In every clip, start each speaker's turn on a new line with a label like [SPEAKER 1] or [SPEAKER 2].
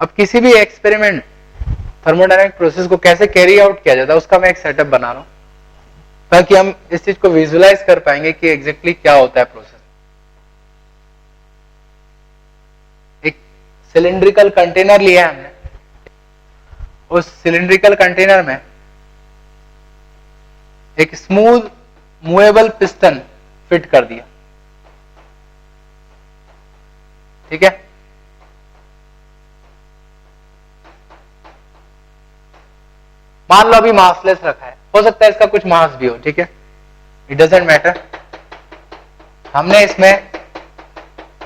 [SPEAKER 1] अब किसी भी एक्सपेरिमेंट थर्मोडायनामिक प्रोसेस को कैसे कैरी आउट किया जाता है उसका मैं एक सेटअप बना रहा हूं, ताकि हम इस चीज को विजुअलाइज कर पाएंगे कि एग्जैक्टली क्या होता है प्रोसेस। एक सिलिंड्रिकल कंटेनर लिया है हमने, उस सिलिंड्रिकल कंटेनर में एक स्मूथ मूवेबल पिस्टन फिट कर दिया, ठीक है। मान लो अभी मासलेस रखा है, हो सकता है इसका कुछ मास भी हो, ठीक है, इट डजेंट मैटर। हमने इसमें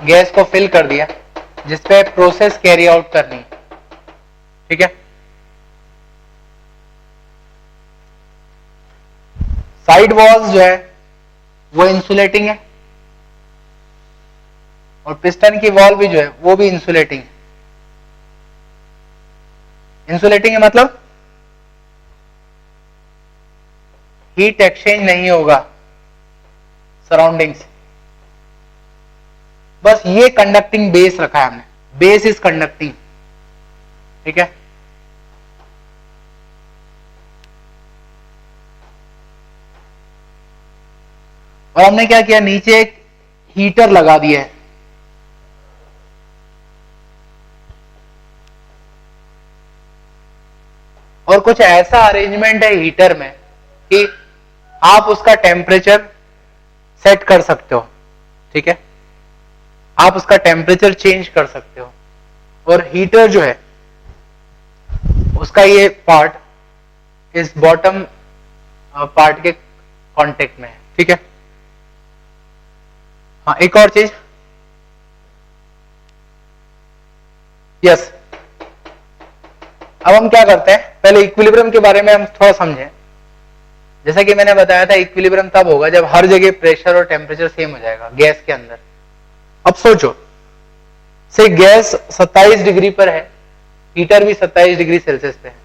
[SPEAKER 1] गैस को फिल कर दिया जिसपे प्रोसेस कैरी आउट करनी है, ठीक है। साइड वॉल्स जो है वो इंसुलेटिंग है और पिस्टन की वॉल भी जो है वो भी इंसुलेटिंग है। इंसुलेटिंग है मतलब हीट एक्सचेंज नहीं होगा सराउंडिंग से, बस ये कंडक्टिंग बेस रखा है हमने, बेस इज कंडक्टिंग, ठीक है। और हमने क्या किया, नीचे एक हीटर लगा दिया है, और कुछ ऐसा अरेंजमेंट है हीटर में कि आप उसका टेम्परेचर सेट कर सकते हो, ठीक है, आप उसका टेम्परेचर चेंज कर सकते हो। और हीटर जो है उसका ये पार्ट इस बॉटम पार्ट के कांटेक्ट में है, ठीक है। हाँ, एक और चीज, यस, अब हम क्या करते हैं, पहले इक्विलिब्रियम के बारे में हम थोड़ा समझें। जैसा कि मैंने बताया था, इक्विलिब्रियम तब होगा जब हर जगह प्रेशर और टेम्परेचर सेम हो जाएगा गैस के अंदर। अब सोचो, से गैस 27 डिग्री पर है, हीटर भी 27 डिग्री सेल्सियस पे है।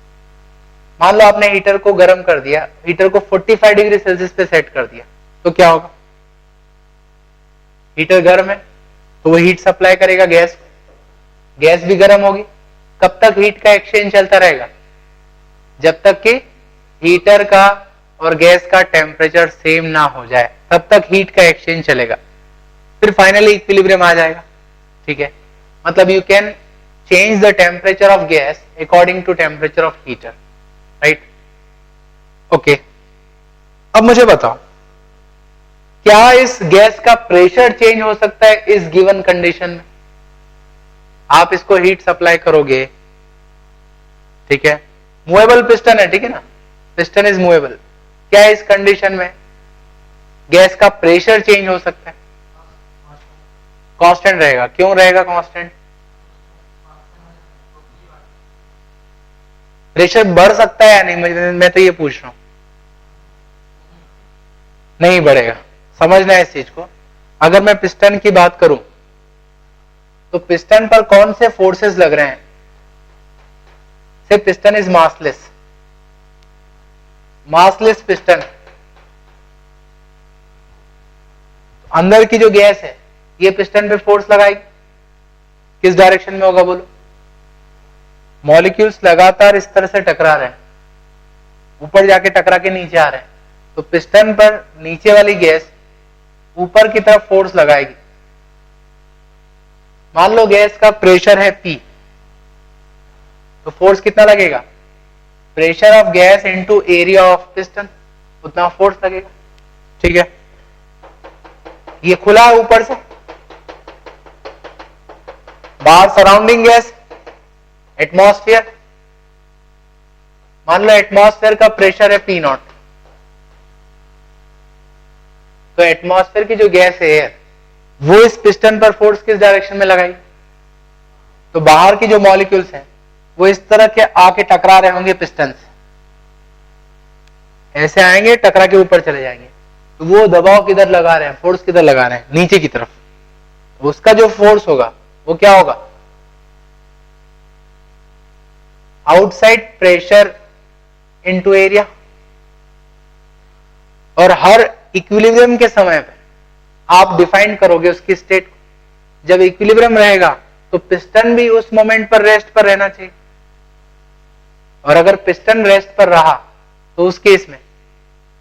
[SPEAKER 1] मान लो आपने हीटर को गर्म कर दिया, हीटर को 45 डिग्री सेल्सियस पे सेट कर दिया, तो क्या होगा, हीटर गर्म है तो वो हीट सप्लाई करेगा गैस को, गैस भी गर्म होगी। कब तक हीट का एक्सचेंज चलता रहेगा, जब तक कि हीटर का और गैस का टेम्परेचर सेम ना हो जाए, तब तक हीट का एक्सचेंज चलेगा, फिर फाइनली इक्विलिब्रियम आ जाएगा, ठीक है। मतलब you can change the temperature of gas according to temperature of heater, right, okay. अब मुझे बताओ, क्या इस गैस का प्रेशर चेंज हो सकता है इस गिवन कंडीशन में? आप इसको हीट सप्लाई करोगे, ठीक है, मूवेबल पिस्टन है, ठीक है ना, पिस्टन इज मूवेबल। क्या इस कंडीशन में गैस का प्रेशर चेंज हो सकता है? कांस्टेंट रहेगा। क्यों रहेगा कांस्टेंट? प्रेशर बढ़ सकता है या नहीं, मैं तो ये पूछ रहा हूं। नहीं बढ़ेगा, समझना है इस चीज को। अगर मैं पिस्टन की बात करूं तो पिस्टन पर कौन से फोर्सेस लग रहे हैं? से piston is massless, massless piston, अंदर की जो गैस है ये पिस्टन पे फोर्स लगाएगी, किस डायरेक्शन में होगा बोलो? मॉलिक्यूल्स लगातार इस तरह से टकरा रहे हैं, ऊपर जाके टकरा के नीचे आ रहे हैं, तो पिस्टन पर नीचे वाली गैस ऊपर की तरफ फोर्स लगाएगी। मान लो गैस का प्रेशर है P, तो फोर्स कितना लगेगा? Pressure of gas into area of piston, उतना फोर्स लगेगा, ठीक है। ये खुला है ऊपर से, बाहर सराउंडिंग गैस एटमॉस्फेयर, मान लो एटमॉस्फेयर का प्रेशर है P0, तो एटमॉस्फेयर की जो गैस है एयर, वो इस पिस्टन पर फोर्स किस डायरेक्शन में लगाई? तो बाहर की जो मॉलिक्यूल्स हैं वो इस तरह के आके टकरा रहे होंगे पिस्टन से, ऐसे आएंगे टकरा के ऊपर चले जाएंगे, तो वो दबाव किधर लगा रहे हैं, फोर्स किधर लगा रहे हैं? नीचे की तरफ। तो उसका जो फोर्स होगा वो क्या होगा? Outside pressure into area. और हर इक्विलिब्रियम के समय पे आप डिफाइन करोगे उसकी स्टेट। जब इक्विलिब्रियम रहेगा तो पिस्टन भी उस मोमेंट पर रेस्ट पर रहना चाहिए, और अगर पिस्टन रेस्ट पर रहा तो उस केस में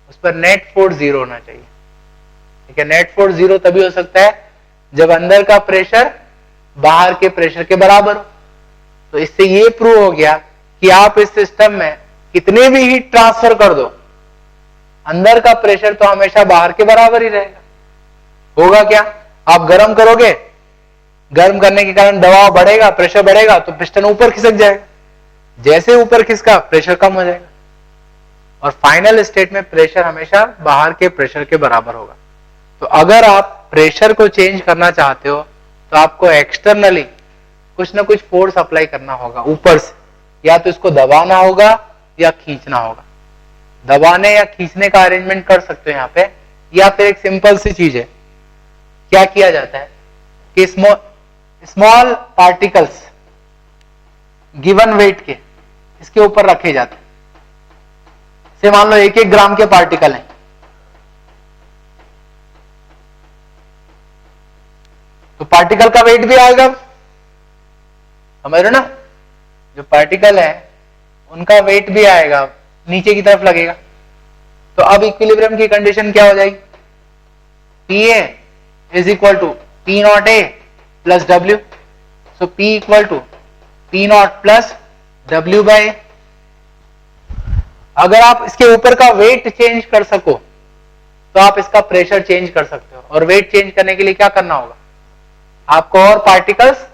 [SPEAKER 1] उस पर नेट फोर्स 0 होना चाहिए। ठीक है, नेट फोर्स 0 तभी हो सकता है जब अंदर का प्रेशर बाहर के प्रेशर के बराबर हो। तो इससे ये प्रूव हो गया कि आप इस सिस्टम में कितने भी हीट ट्रांसफर कर दो, अंदर का प्रेशर तो हमेशा बाहर के बराबर ही रहेगा। होगा क्या, आप गर्म करोगे, गर्म करने के कारण दबाव बढ़ेगा, प्रेशर बढ़ेगा, तो पिस्टन ऊपर खिसक जाएगा, जैसे ऊपर खिसका प्रेशर कम हो जाएगा, और फाइनल स्टेट में प्रेशर हमेशा बाहर के प्रेशर के बराबर होगा। तो अगर आप प्रेशर को चेंज करना चाहते हो तो आपको एक्सटर्नली कुछ ना कुछ फोर्स अप्लाई करना होगा ऊपर से, या तो इसको दबाना होगा या खींचना होगा। दबाने या खींचने का अरेंजमेंट कर सकते हो यहाँ पे, या फिर एक सिंपल सी चीज है, क्या किया जाता है कि स्मॉल पार्टिकल्स गिवन वेट के इसके ऊपर रखे जाते हैं। से मान लो 1-1 ग्राम के पार्टिकल हैं, तो पार्टिकल का वेट भी आएगा, समझ रहे हो ना, जो पार्टिकल है उनका वेट भी आएगा, नीचे की तरफ लगेगा। तो अब इक्विलिब्रियम की कंडीशन क्या हो जाएगी, Pa is equal to P naught A plus W, so P equal to P naught plus W by. अगर आप इसके ऊपर का वेट चेंज कर सको तो आप इसका प्रेशर चेंज कर सकते हो, और वेट चेंज करने के लिए क्या करना होगा, आपको और पार्टिकल्स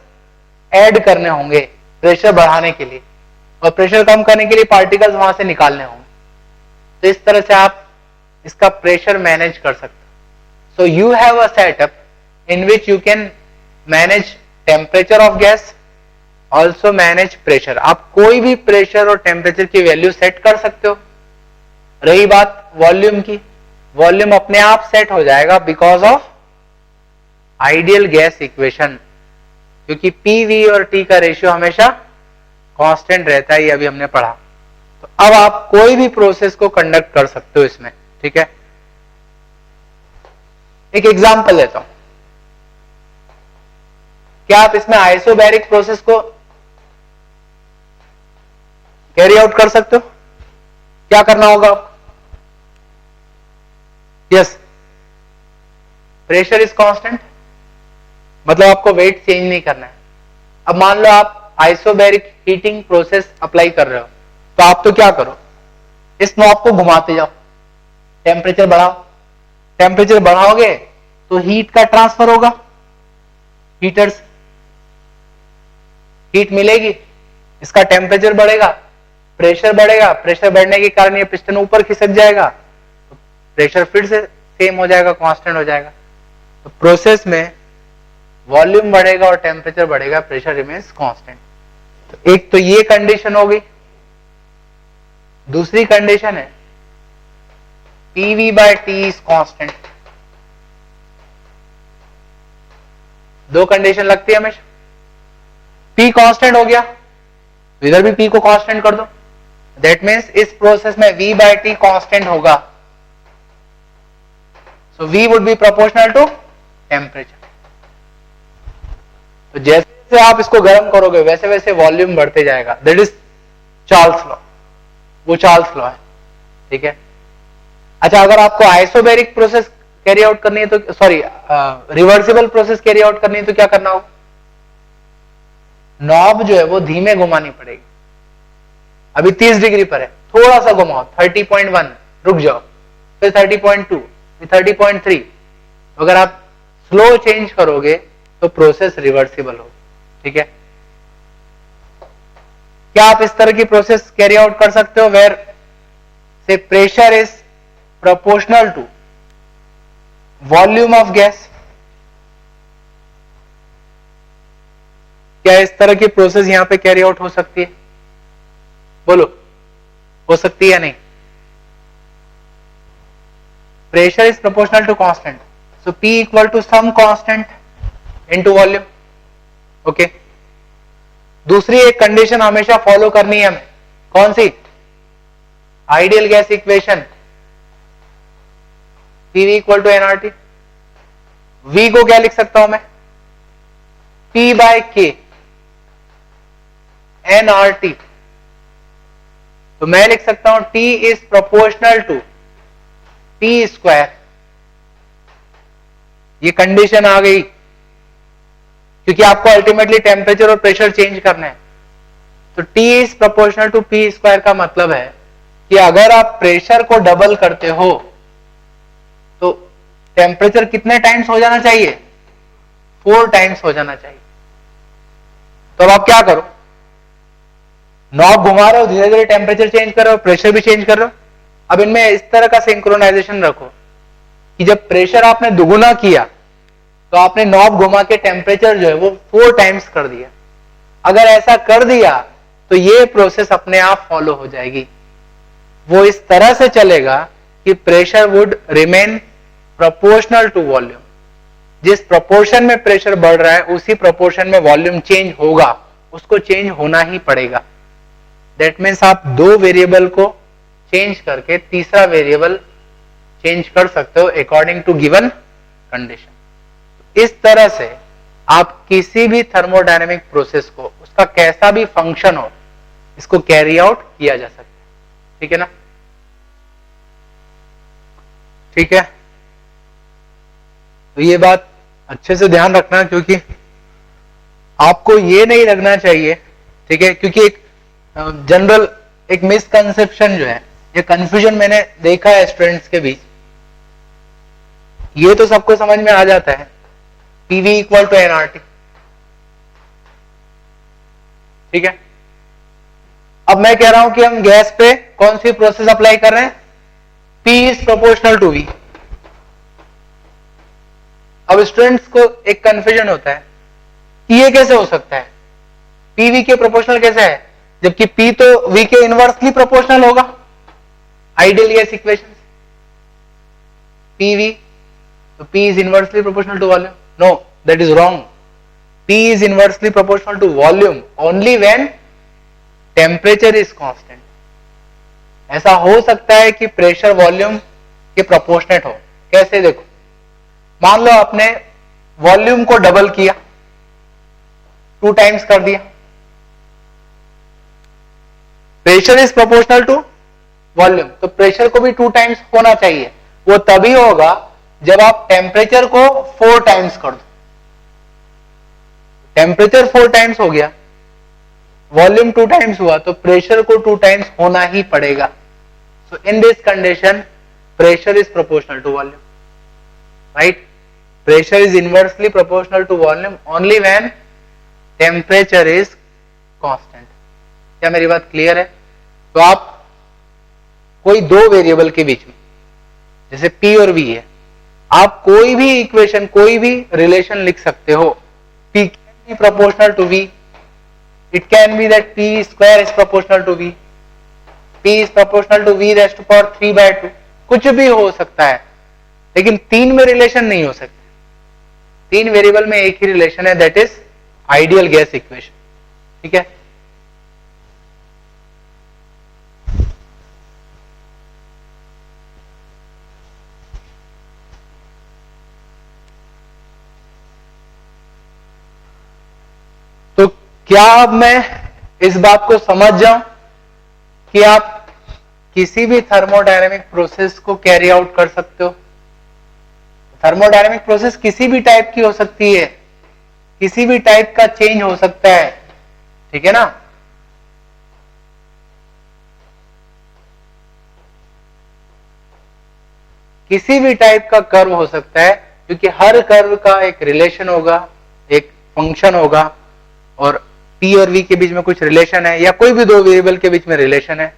[SPEAKER 1] ऐड करने होंगे प्रेशर बढ़ाने के लिए, और प्रेशर कम करने के लिए पार्टिकल्स वहां से निकालने होंगे। तो इस तरह से आप इसका प्रेशर मैनेज कर सकते हो। So you have a setup in which you can manage temperature of gas, also manage pressure. आप कोई भी प्रेशर और टेम्परेचर की वैल्यू सेट कर सकते हो। रही बात वॉल्यूम की, वॉल्यूम अपने आप सेट हो जाएगा because of ideal gas equation, क्योंकि पीवी और टी का रेशियो हमेशा कांस्टेंट रहता है, ये अभी हमने पढ़ा। तो अब आप कोई भी प्रोसेस को कंडक्ट कर सकते हो इसमें। ठीक है, एक एग्जांपल लेता हूं, क्या आप इसमें आइसोबैरिक प्रोसेस को कैरी आउट कर सकते हो? क्या करना होगा? यस, प्रेशर इज कांस्टेंट, मतलब आपको वेट चेंज नहीं करना है। अब मान लो आप आइसोबैरिक हीटिंग प्रोसेस अप्लाई कर रहे हो, तो आप तो क्या करो, इस नॉब को घुमाते जाओ, टेम्परेचर बढ़ाओ। टेम्परेचर बढ़ाओगे तो हीट का ट्रांसफर होगा, हीटर्स हीट मिलेगी, इसका टेम्परेचर बढ़ेगा, प्रेशर बढ़ेगा, प्रेशर बढ़ने के कारण ये पिस्टन ऊपर खिसक जाएगा, तो प्रेशर फिर से सेम हो जाएगा, कांस्टेंट हो जाएगा। तो प्रोसेस में वॉल्यूम बढ़ेगा और टेम्परेचर बढ़ेगा, प्रेशर रिमेन्स कांस्टेंट। तो एक तो ये कंडीशन हो गई। दूसरी कंडीशन है PV by T is constant. दो कंडीशन लगती है हमेशा, P कांस्टेंट हो गया, इधर भी P को कांस्टेंट कर दो, दैट मीन्स इस प्रोसेस में V बाय T कांस्टेंट होगा। So V would be proportional to temperature. तो जैसे जैसे आप इसको गर्म करोगे वैसे वैसे वॉल्यूम बढ़ते जाएगा, दैट इज चार्ल्स लॉ, वो चार्ल्स लॉ है। ठीक है, अच्छा अगर आपको आइसोबैरिक प्रोसेस कैरी आउट करनी है तो sorry reversible process carry out करनी है तो क्या करना होगा, नॉब जो है वो धीमे घुमानी पड़ेगी। अभी 30 डिग्री पर है, थोड़ा सा घुमाओ, 30.1 रुक जाओ, फिर 30.2, फिर 30.3। अगर आप स्लो चेंज करोगे तो प्रोसेस रिवर्सिबल होगी। ठीक है, क्या आप इस तरह की प्रोसेस कैरी आउट कर सकते हो वेयर से pressure is proportional to volume of gas? क्या इस तरह की प्रोसेस यहां पे कैरी आउट हो सकती है? बोलो, हो सकती है या नहीं? Pressure is proportional to constant, so P equal to some constant into volume. Okay, दूसरी एक कंडीशन हमेशा फॉलो करनी है हमें, कौन सी? Ideal gas equation, PV equal to nRT। V को क्या लिख सकता हूं मैं? P बाय K, nRT, तो मैं लिख सकता हूं T is proportional to P square. ये कंडीशन आ गई क्योंकि आपको अल्टीमेटली टेम्परेचर और प्रेशर चेंज करना है। तो T is proportional to P square का मतलब है कि अगर आप प्रेशर को डबल करते हो तो टेम्परेचर कितने टाइम्स हो जाना चाहिए? 4 टाइम्स हो जाना चाहिए। तो अब आप क्या करो, नॉब घुमा रहे हो, धीरे धीरे टेम्परेचर चेंज कर रहे हो, प्रेशर भी चेंज कर रहे हो। अब इनमें इस तरह का सिंक्रोनाइजेशन रखो कि जब प्रेशर आपने दुगुना किया तो आपने नॉब घुमा के टेम्परेचर जो है वो 4 टाइम्स कर दिया। अगर ऐसा कर दिया तो ये प्रोसेस अपने आप फॉलो हो जाएगी। वो इस तरह से चलेगा कि pressure would remain proportional to volume. जिस प्रोपोर्शन में प्रेशर बढ़ रहा है उसी प्रोपोर्शन में वॉल्यूम चेंज होगा, उसको चेंज होना ही पड़ेगा। दैट मीन्स आप 2 वेरिएबल को चेंज करके तीसरा वेरिएबल चेंज कर सकते हो अकॉर्डिंग टू गिवन कंडीशन। इस तरह से आप किसी भी थर्मोडायनेमिक प्रोसेस को, उसका कैसा भी फंक्शन हो, इसको कैरी आउट किया जा सकता है। ठीक है ना? ठीक है, तो ये बात अच्छे से ध्यान रखना क्योंकि आपको ये नहीं लगना चाहिए, ठीक है, क्योंकि एक जनरल एक मिसकंसेप्शन जो है, ये कंफ्यूजन मैंने देखा है स्टूडेंट्स के बीच। ये तो सबको समझ में आ जाता है PV इक्वल टू nRT, ठीक है। अब मैं कह रहा हूं कि हम गैस पे कौन सी प्रोसेस अप्लाई कर रहे हैं? P is proportional to V। अब स्टूडेंट्स को एक कंफ्यूजन होता है कि ये कैसे हो सकता है, PV के प्रोपोर्शनल कैसे है, जबकि P तो V के इनवर्सली प्रोपोर्शनल होगा। आइडियल गैस इक्वेशन PV, तो P is inversely proportional to volume. No, that is wrong. P is inversely proportional to volume only when temperature is constant. ऐसा हो सकता है कि प्रेशर वॉल्यूम के प्रोपोर्शनेट हो। कैसे? देखो, मान लो आपने वॉल्यूम को डबल किया, 2 टाइम्स कर दिया। Pressure is proportional to volume, तो प्रेशर को भी 2 टाइम्स होना चाहिए। वो तभी होगा जब आप टेम्परेचर को 4 टाइम्स कर दो। टेम्परेचर 4 टाइम्स हो गया, वॉल्यूम 2 टाइम्स हुआ, तो प्रेशर को 2 टाइम्स होना ही पड़ेगा। So in this condition pressure is proportional to volume, right? Pressure is inversely proportional to volume only when temperature is constant. क्या मेरी बात क्लियर है? तो आप कोई 2 वेरिएबल के बीच में, जैसे P और V है, आप कोई भी इक्वेशन, कोई भी रिलेशन लिख सकते हो। P can be proportional to V. It can be that P square is proportional to V. P is proportional to V raised to power 3/2. कुछ भी हो सकता है, लेकिन 3 में रिलेशन नहीं हो सकता। 3 वेरिएबल में एक ही रिलेशन है, that is ideal gas equation. ठीक है? तो क्या अब मैं इस बात को समझ जाऊं कि आप किसी भी थर्मोडायनेमिक प्रोसेस को कैरी आउट कर सकते हो? थर्मोडायनेमिक प्रोसेस किसी भी टाइप की हो सकती है, किसी भी टाइप का चेंज हो सकता है, ठीक है ना? किसी भी टाइप का कर्व हो सकता है, क्योंकि हर कर्व का एक रिलेशन होगा, एक फंक्शन होगा, और P और V के बीच में कुछ रिलेशन है, या कोई भी 2 वेरिएबल के बीच में रिलेशन है,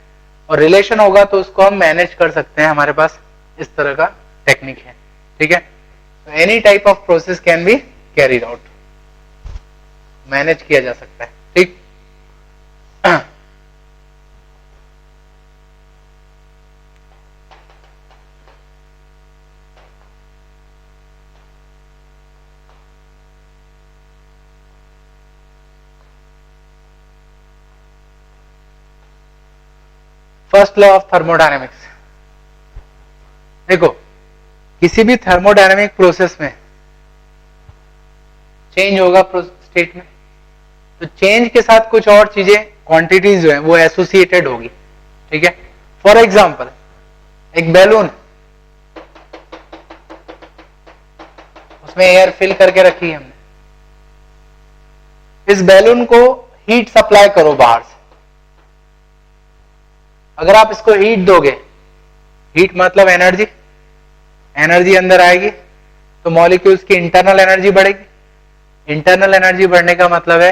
[SPEAKER 1] और रिलेशन होगा तो उसको हम मैनेज कर सकते हैं। हमारे पास इस तरह का टेक्निक है, ठीक है? Any type of process can be carried out, manage किया जा सकता है, ठीक? First law of thermodynamics. देखो, किसी भी थर्मोडायनेमिक प्रोसेस में चेंज होगा स्टेट में, तो चेंज के साथ कुछ और चीजें क्वांटिटीज जो है वो एसोसिएटेड होगी, ठीक है। फॉर एग्जाम्पल एक बैलून, उसमें एयर फिल करके रखी है हमने, इस बैलून को हीट सप्लाई करो बाहर से। अगर आप इसको हीट दोगे, हीट मतलब एनर्जी, एनर्जी अंदर आएगी तो मॉलिक्यूल्स की इंटरनल एनर्जी बढ़ेगी। इंटरनल एनर्जी बढ़ने का मतलब है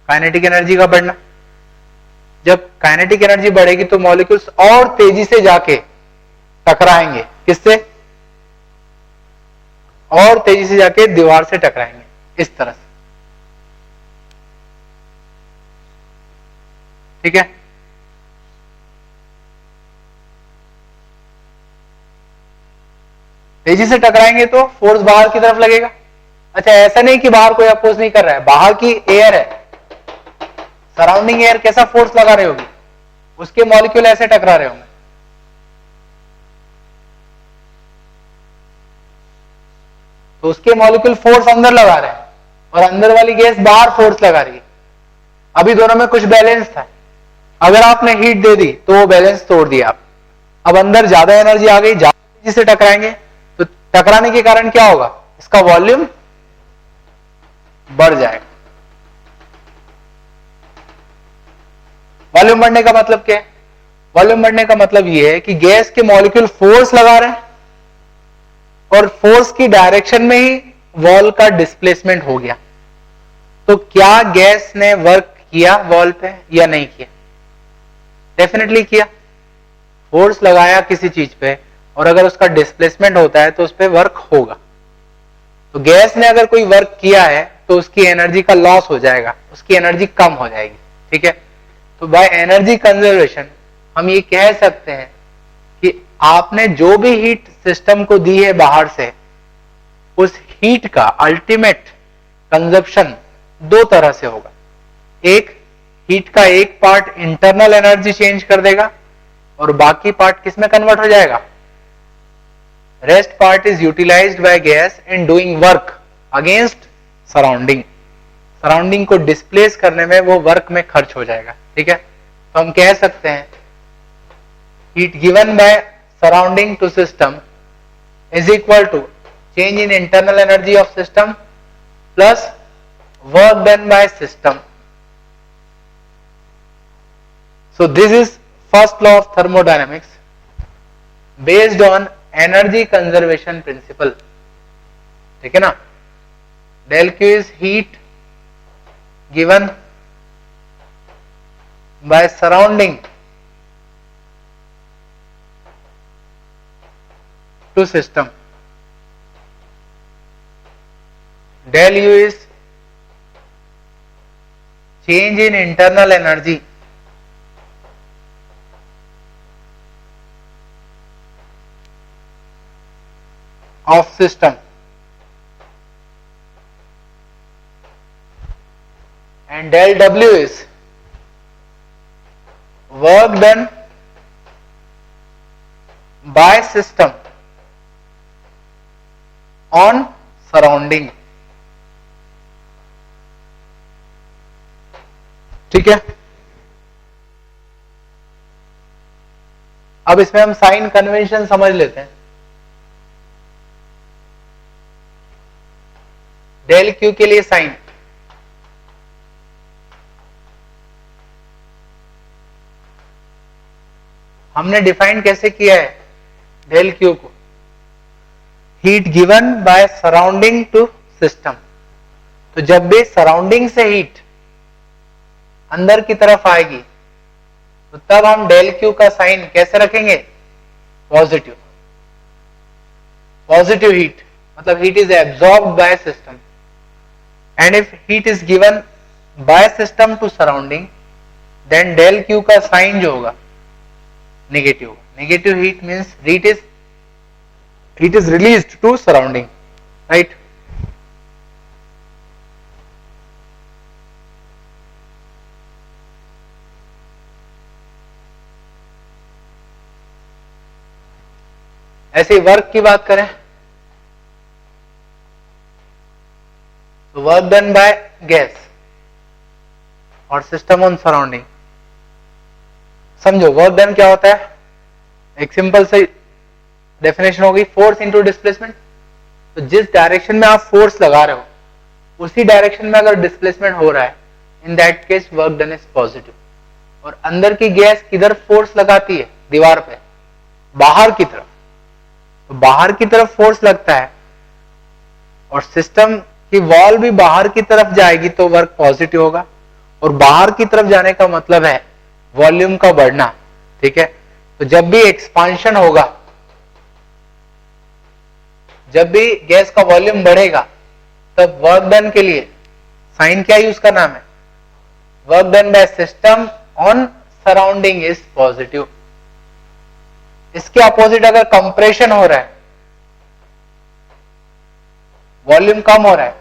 [SPEAKER 1] काइनेटिक एनर्जी का बढ़ना। जब काइनेटिक एनर्जी बढ़ेगी तो मॉलिक्यूल्स और तेजी से जाके टकराएंगे, किससे? और तेजी से जाके दीवार से टकराएंगे, इस तरह से, ठीक है। तेजी से टकराएंगे तो फोर्स बाहर की तरफ लगेगा। अच्छा, ऐसा नहीं कि बाहर कोई अपोज नहीं कर रहा है, बाहर की एयर है, सराउंडिंग एयर कैसा फोर्स लगा रही होगी, उसके मॉलिक्यूल ऐसे टकरा रहे होंगे। तो उसके मॉलिक्यूल फोर्स अंदर लगा रहे हैं और अंदर वाली गैस बाहर फोर्स लगा रही है। अभी दोनों में कुछ बैलेंस था, अगर आपने हीट दे दी तो वो बैलेंस तोड़ दिया आप। अब अंदर ज्यादा एनर्जी आ गई, ज्यादा तेजी से टकराएंगे तो टकराने के कारण क्या होगा, इसका वॉल्यूम बढ़ जाएगा। वॉल्यूम बढ़ने का मतलब क्या है? वॉल्यूम बढ़ने का मतलब यह है कि गैस के मॉलिक्यूल फोर्स लगा रहे हैं और फोर्स की डायरेक्शन में ही वॉल का डिस्प्लेसमेंट हो गया। तो क्या गैस ने वर्क किया वॉल पे या नहीं किया? डेफिनेटली किया। फोर्स लगाया किसी चीज पे और अगर उसका डिस्प्लेसमेंट होता है तो उस पर वर्क होगा। तो गैस ने अगर कोई वर्क किया है तो उसकी एनर्जी का लॉस हो जाएगा, उसकी एनर्जी कम हो जाएगी, ठीक है। तो बाय एनर्जी कंजर्वेशन हम ये कह सकते हैं कि आपने जो भी हीट सिस्टम को दी है बाहर से, उस हीट का अल्टीमेट कंजप्शन दो तरह से होगा। एक, हीट का एक पार्ट इंटरनल एनर्जी चेंज कर देगा और बाकी पार्ट किस में कन्वर्ट हो जाएगा? Rest part is utilised by gas in doing work against surrounding. Surrounding को डिस्प्लेस करने में वो वर्क में खर्च हो जाएगा, ठीक है। तो हम कह सकते हैं heat given by surrounding to system is equal to change in internal energy of system plus work done by system. So this is first law of thermodynamics based on energy conservation principle, ठीक है ना। del Q is heat given by surrounding to system. Del U is change in internal energy of system, and del W is work done by system on surrounding, ठीक है। अब इसमें हम sign convention समझ लेते हैं। डेल क्यू के लिए साइन, हमने डिफाइन कैसे किया है डेल क्यू को? Heat given by surrounding to system. तो जब भी सराउंडिंग से हीट अंदर की तरफ आएगी तो तब हम डेल क्यू का साइन कैसे रखेंगे? पॉजिटिव। पॉजिटिव हीट मतलब heat is absorbed by system, and if heat is given by system to surrounding then del Q का साइन जो होगा negative. Negative heat means heat is released to surrounding, right? ऐसे work की बात करें तो work done by gas और system on surrounding, समझो वर्क डन क्या होता है, एक सिंपल सी डेफिनेशन होगी, फोर्स इनटू डिस्प्लेसमेंट। तो जिस डायरेक्शन में आप फोर्स लगा रहे हो उसी डायरेक्शन में अगर डिस्प्लेसमेंट हो रहा है, in that case work done is positive. और अंदर की गैस किधर फोर्स लगाती है, दीवार पे, बाहर की तरफ। तो बाहर की तरफ फोर्स लगता है और सिस्टम की वॉल भी बाहर की तरफ जाएगी तो वर्क पॉजिटिव होगा। और बाहर की तरफ जाने का मतलब है वॉल्यूम का बढ़ना, ठीक है। तो जब भी एक्सपांशन होगा, जब भी गैस का वॉल्यूम बढ़ेगा, तब वर्क डन के लिए साइन क्या यूज करना है, work done by system on surrounding is positive. इसके अपोजिट अगर कंप्रेशन हो रहा है, वॉल्यूम कम हो रहा है,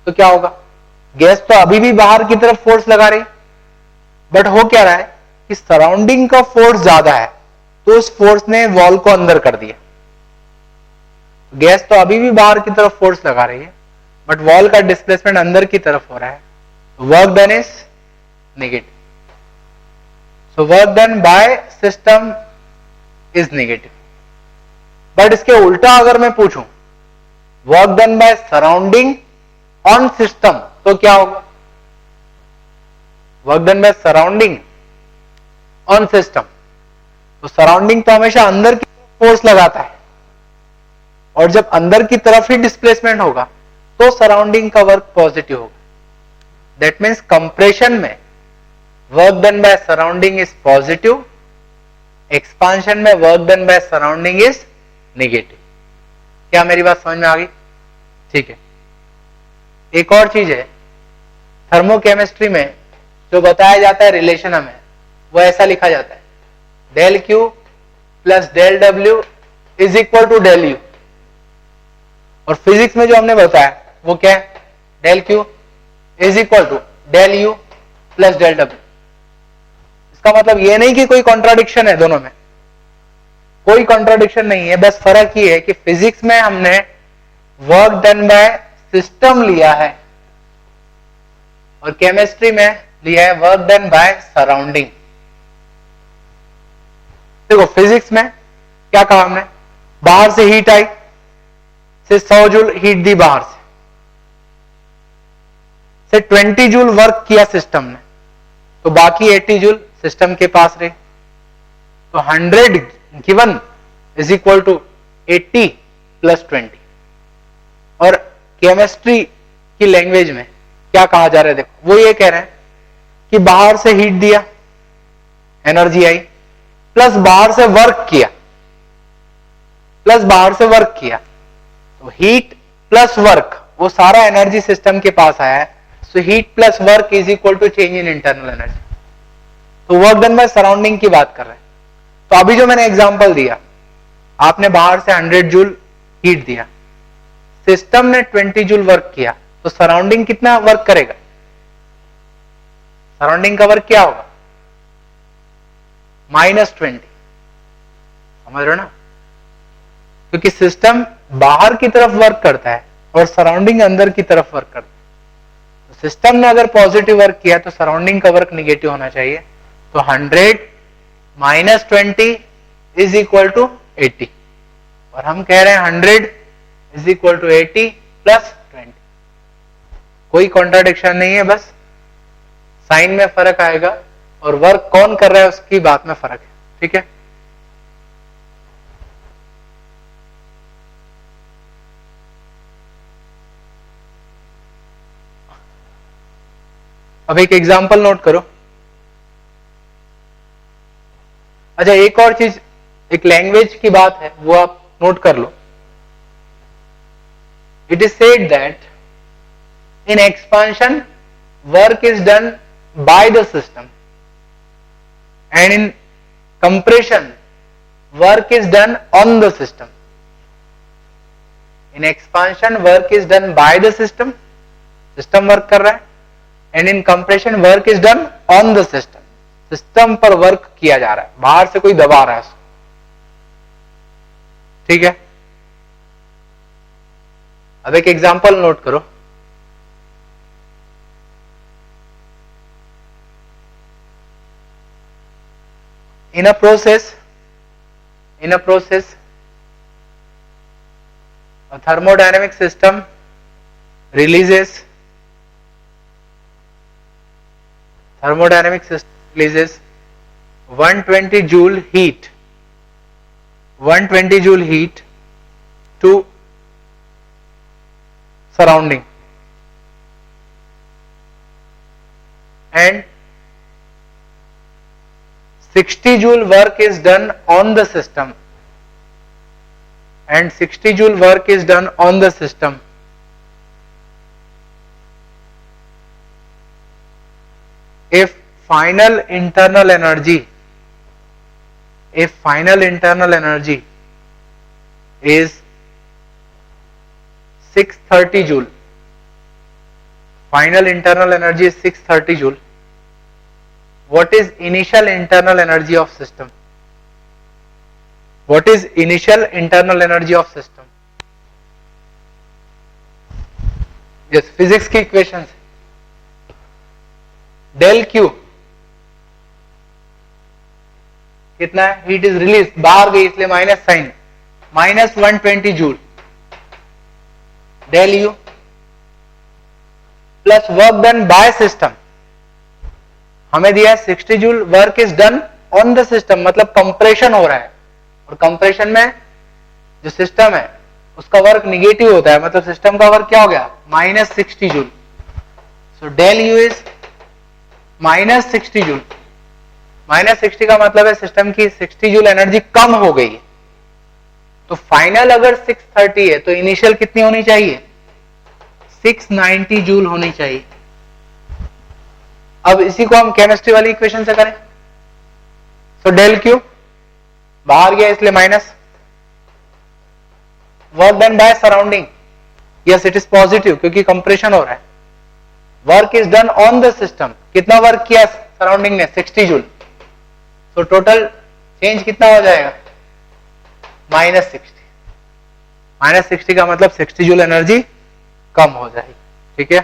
[SPEAKER 1] तो क्या होगा, गैस तो अभी भी बाहर की तरफ फोर्स लगा रही, बट हो क्या रहा है कि सराउंडिंग का फोर्स ज्यादा है, तो उस फोर्स ने वॉल को अंदर कर दिया। गैस तो अभी भी बाहर की तरफ फोर्स लगा रही है, बट वॉल का डिस्प्लेसमेंट अंदर की तरफ हो रहा है, work done is negative. So work done by system is negative. But इसके उल्टा अगर मैं पूछूं, work done by surrounding on system, तो क्या होगा, work done by surrounding on system. तो सराउंडिंग तो हमेशा अंदर की तरफ फोर्स लगाता है, और जब अंदर की तरफ ही डिस्प्लेसमेंट होगा तो सराउंडिंग का वर्क पॉजिटिव होगा। दैट मीन्स कंप्रेशन में work done by surrounding is positive, expansion में work done by surrounding is negative. क्या मेरी बात समझ में आ गई? ठीक है। एक और चीज है, थर्मोकेमिस्ट्री में जो बताया जाता है रिलेशन हमें, वो ऐसा लिखा जाता है, del Q plus del W is equal to del U. और फिजिक्स में जो हमने बताया वो क्या है, del Q is equal to del U plus del W. इसका मतलब ये नहीं कि कोई कॉन्ट्राडिक्शन है दोनों में, कोई कॉन्ट्राडिक्शन नहीं है, बस फर्क ये है कि फिजिक्स में हमने वर्क डन बाय सिस्टम लिया है और केमिस्ट्री में लिया है वर्क डन बाय सराउंडिंग। देखो फिजिक्स में क्या कहा हमने, बाहर से हीट आई, से 100 जूल हीट दी बाहर से 20 जूल वर्क किया सिस्टम ने, तो बाकी 80 जूल सिस्टम के पास रहे। तो 100 given is equal to 80 plus 20। और केमिस्ट्री की लैंग्वेज में क्या कहा जा रहा है, देखो वो ये कह रहे हैं कि बाहर से हीट दिया, एनर्जी आई, प्लस बाहर से वर्क किया, प्लस बाहर से वर्क किया, तो हीट प्लस वर्क, वो सारा एनर्जी सिस्टम के पास आया है। So heat plus work is equal to change in internal energy. तो वर्क डन बाय सराउंडिंग की बात कर रहे हैं। तो अभी जो मैंने एग्जांपल दिया, आपने बाहर से 100 जूल हीट दिया, सिस्टम ने 20 जूल वर्क किया, तो सराउंडिंग कितना वर्क करेगा, सराउंडिंग का वर्क क्या होगा, -20। समझ रहे हो ना, क्योंकि सिस्टम बाहर की तरफ वर्क करता है और सराउंडिंग अंदर की तरफ वर्क करता है। तो सिस्टम ने अगर पॉजिटिव वर्क किया तो सराउंडिंग का वर्क निगेटिव होना चाहिए। तो 100 माइनस 20 इज इक्वल टू 80, और हम कह रहे हैं 100 इज इक्वल टू 80 प्लस 20। कोई कॉन्ट्राडिक्शन नहीं है, बस साइन में फर्क आएगा और वर्क कौन कर रहा है उसकी बात में फर्क है। ठीक है, अब एक एग्जांपल नोट करो। अच्छा, एक और चीज, एक लैंग्वेज की बात है, वो आप नोट कर लो। It is said that in expansion work is done by the system and in compression work is done on the system. In expansion work is done by the system, system work कर रहा है, and in compression work is done on the system, system पर work किया जा रहा है, बाहर से कोई दबा रहा है उसको। ठीक है, अब एक एग्जांपल नोट करो। in a process a thermodynamic system releases 120 joule heat to surrounding and 60 joule work is done on the system if final internal energy is 630 joule. Final internal energy is 630 joule. What is initial internal energy of system? Yes, physics की equations. Del Q कितना है? Heat is release, बाहर गई इसलिए minus sign, -120 joule. Del U plus work done by system, हमें दिया है 60 joule. Work is done on the system, मतलब कंप्रेशन हो रहा है, और कंप्रेशन में जो सिस्टम है उसका वर्क निगेटिव होता है, मतलब सिस्टम का वर्क क्या हो गया? -60 joule. So del U is -60 joule. -60 का मतलब है सिस्टम की 60 जूल एनर्जी कम हो गई है. तो फाइनल अगर 630 है तो इनिशियल कितनी होनी चाहिए? 690 जूल होनी चाहिए. अब इसी को हम केमिस्ट्री वाली इक्वेशन से करें. सो डेल क्यू बाहर गया इसलिए minus, work done by surrounding, yes it is positive क्योंकि कंप्रेशन हो रहा है. Work is done on the system, कितना वर्क किया सराउंडिंग ने? 60 जूल. तो टोटल चेंज कितना हो जाएगा? -60. -60 का मतलब 60 जूल एनर्जी कम हो जाएगी. ठीक है,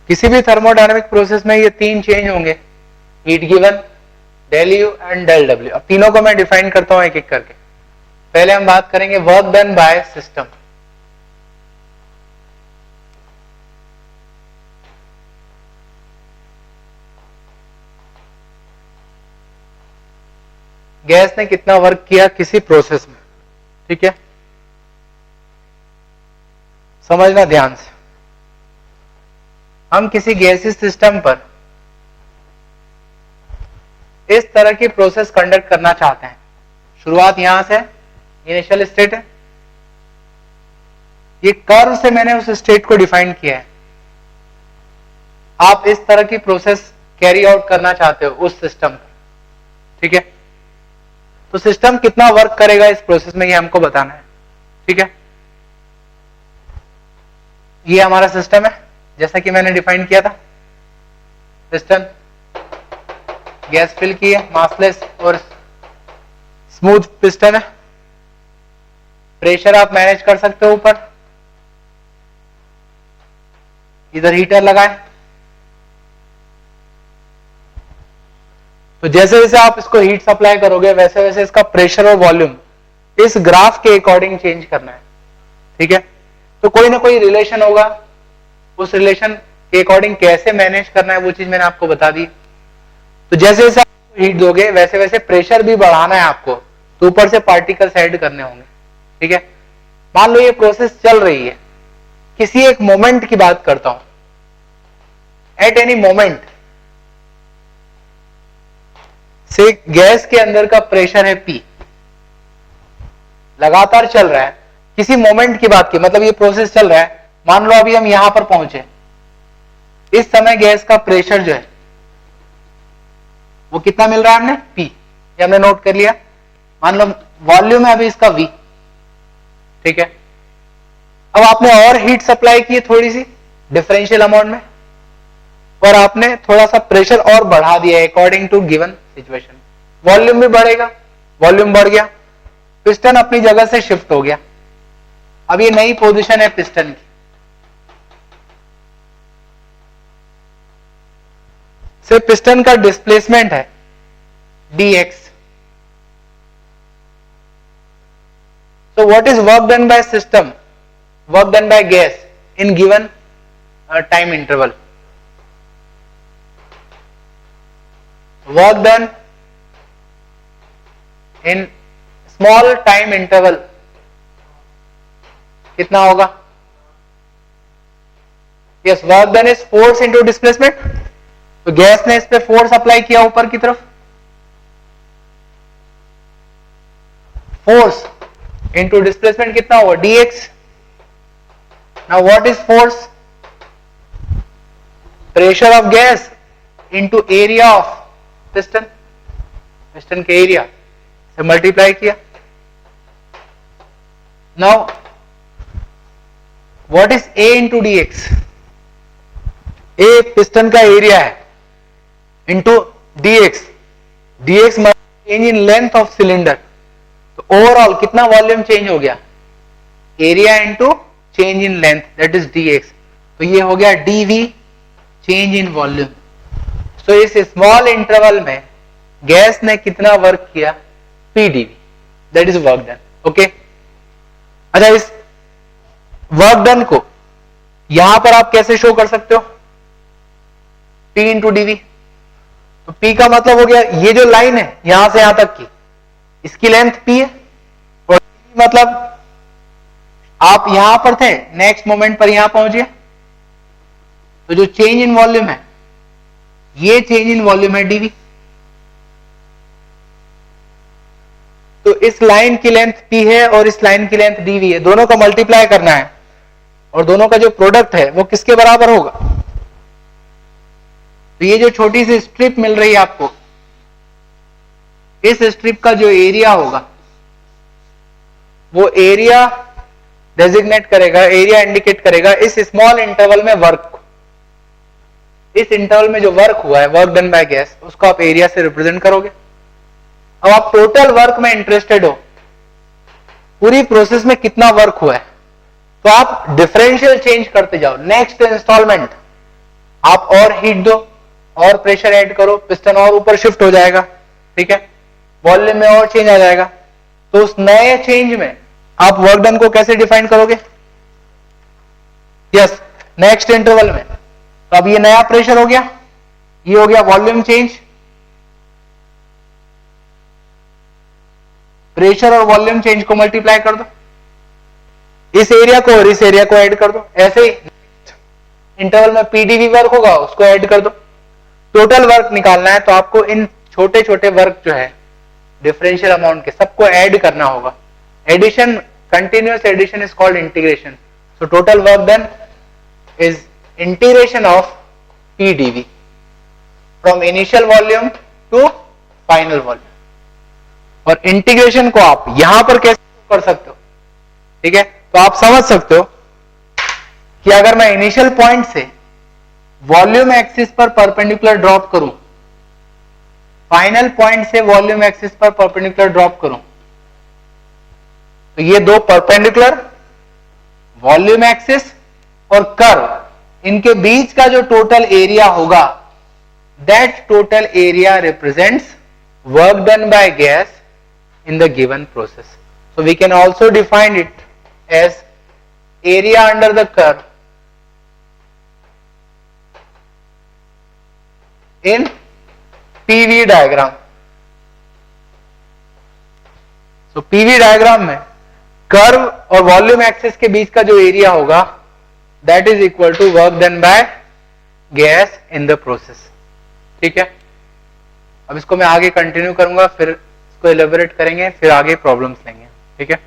[SPEAKER 1] किसी भी थर्मोडायनेमिक प्रोसेस में ये तीन चेंज होंगे, heat given, del U and del W. अब तीनों को मैं डिफाइन करता हूं एक एक करके. पहले हम बात करेंगे work done by system. Gas ने कितना वर्क किया किसी प्रोसेस में. ठीक है, समझना ध्यान से. हम किसी गैसीय सिस्टम पर इस तरह की प्रोसेस कंडक्ट करना चाहते हैं. शुरुआत यहां से, इनिशियल स्टेट है, ये कर्व से मैंने उस स्टेट को डिफाइन किया है. आप इस तरह की प्रोसेस कैरी आउट करना चाहते हो उस सिस्टम पर. ठीक है, तो सिस्टम कितना वर्क करेगा इस प्रोसेस में ये हमको बताना है. ठीक है, ये हमारा सिस्टम है जैसा कि मैंने डिफाइन किया था. पिस्टन, गैस फिल की है, मासलेस और स्मूथ पिस्टन है. प्रेशर आप मैनेज कर सकते हो ऊपर, इधर हीटर लगाए. तो जैसे जैसे आप इसको हीट सप्लाई करोगे वैसे वैसे इसका प्रेशर और वॉल्यूम इस ग्राफ के अकॉर्डिंग चेंज करना है. ठीक है, तो कोई ना कोई रिलेशन होगा, उस रिलेशन के अकॉर्डिंग कैसे मैनेज करना है वो चीज मैंने आपको बता दी. तो जैसे जैसे आप हीट दोगे वैसे वैसे प्रेशर भी बढ़ाना है आपको, तो ऊपर से पार्टिकल्स ऐड करने होंगे. ठीक है, मान लो ये प्रोसेस चल रही है, किसी एक मोमेंट की बात करता हूं. एट एनी मोमेंट से गैस के अंदर का प्रेशर है P, लगातार चल रहा है. किसी मोमेंट की बात की, मतलब ये प्रोसेस चल रहा है. मान लो अभी हम यहां पर पहुंचे, इस समय गैस का प्रेशर जो है वो कितना मिल रहा है हमने? P, ये हमने नोट कर लिया. मान लो वॉल्यूम है अभी इसका V. ठीक है, अब आपने और हीट सप्लाई की है थोड़ी सी डिफरेंशियल अमाउंट में, और आपने थोड़ा सा प्रेशर और बढ़ा दिया है according to given situation. Volume भी बढ़ेगा, वॉल्यूम बढ़ गया, पिस्टन अपनी जगह से शिफ्ट हो गया. अब ये नई पोजीशन है पिस्टन की, सिर्फ पिस्टन का डिस्प्लेसमेंट है dx. So what is work done by system, work done by gas in given time interval? Work done in small time interval कितना होगा? Yes, work done is force into displacement. तो gas ने इस पे force apply किया ऊपर की तरफ, फोर्स into displacement कितना होगा? dx. Now what is force? Pressure of gas into area of piston, piston के एरिया से मल्टीप्लाई किया. Now what is A into dx? A piston का एरिया है into dx, dx change in length of cylinder. तो overall कितना volume change हो गया? Area into change in length, that is dx. तो ये हो गया dv, चेंज इन वॉल्यूम. तो इस स्मॉल इंटरवल में गैस ने कितना वर्क किया? pdv, that is work done. Okay. अच्छा, इस वर्क डन को यहां पर आप कैसे शो कर सकते हो? p into dv. तो p का मतलब हो गया ये जो लाइन है यहां से यहां तक की, इसकी लेंथ p है, और मतलब आप यहां पर थे, नेक्स्ट मोमेंट पर यहां पहुंच गए, तो जो चेंज इन वॉल्यूम है ये चेंज इन वॉल्यूम है dv. तो इस लाइन की लेंथ p है और इस लाइन की लेंथ dv है, दोनों को मल्टीप्लाई करना है और दोनों का जो प्रोडक्ट है वो किसके बराबर होगा? तो ये जो छोटी सी स्ट्रिप मिल रही है आपको, इस स्ट्रिप का जो एरिया होगा वो एरिया डेजिग्नेट करेगा, एरिया इंडिकेट करेगा इस स्मॉल इंटरवल में वर्क को. इस इंटरवल में जो वर्क हुआ है, वर्क डन बाय गैस, उसको आप एरिया से रिप्रेजेंट करोगे. अब आप टोटल वर्क में इंटरेस्टेड हो, पूरी प्रोसेस में कितना वर्क हुआ है, तो आप डिफरेंशियल चेंज करते जाओ. नेक्स्ट इंस्टॉलमेंट आप और हीट दो और प्रेशर ऐड करो, पिस्टन और ऊपर शिफ्ट हो जाएगा. ठीक है, वॉल्यूम में और चेंज आ जाएगा. तो उस नए चेंज में आप वर्क डन को कैसे डिफाइन करोगे? यस, नेक्स्ट इंटरवल में. तो अब ये नया प्रेशर हो गया, ये हो गया वॉल्यूम चेंज. प्रेशर और वॉल्यूम चेंज को मल्टीप्लाई कर दो, इस एरिया को और इस एरिया को ऐड कर दो. ऐसे ही इंटरवल में pdv वर्क होगा, उसको ऐड कर दो. टोटल वर्क निकालना है तो आपको इन छोटे छोटे वर्क जो है डिफरेंशियल अमाउंट के, सबको ऐड करना होगा. Addition, continuous addition is called integration. So total work done is integration of pdv from initial volume to final volume. और इंटीग्रेशन को आप यहां पर कैसे कर सकते हो? ठीक है, तो आप समझ सकते हो कि अगर मैं इनिशियल पॉइंट से वॉल्यूम एक्सिस पर परपेंडिकुलर ड्रॉप करूं, फाइनल पॉइंट से वॉल्यूम एक्सिस पर परपेंडिकुलर ड्रॉप करूं, तो ये दो परपेंडिकुलर, वॉल्यूम एक्सिस और कर्व, इनके बीच का जो टोटल एरिया होगा, that total area represents work done by gas in the given process. So we can also define it as area under the curve in PV diagram. So PV diagram में curve और volume axis के बीच का जो area होगा, that is equal to work done by gas in the process. ठीक है, अब इसको मैं आगे कंटिन्यू करूंगा, फिर इसको एलेबोरेट करेंगे, फिर आगे प्रॉब्लम्स लेंगे. ठीक है.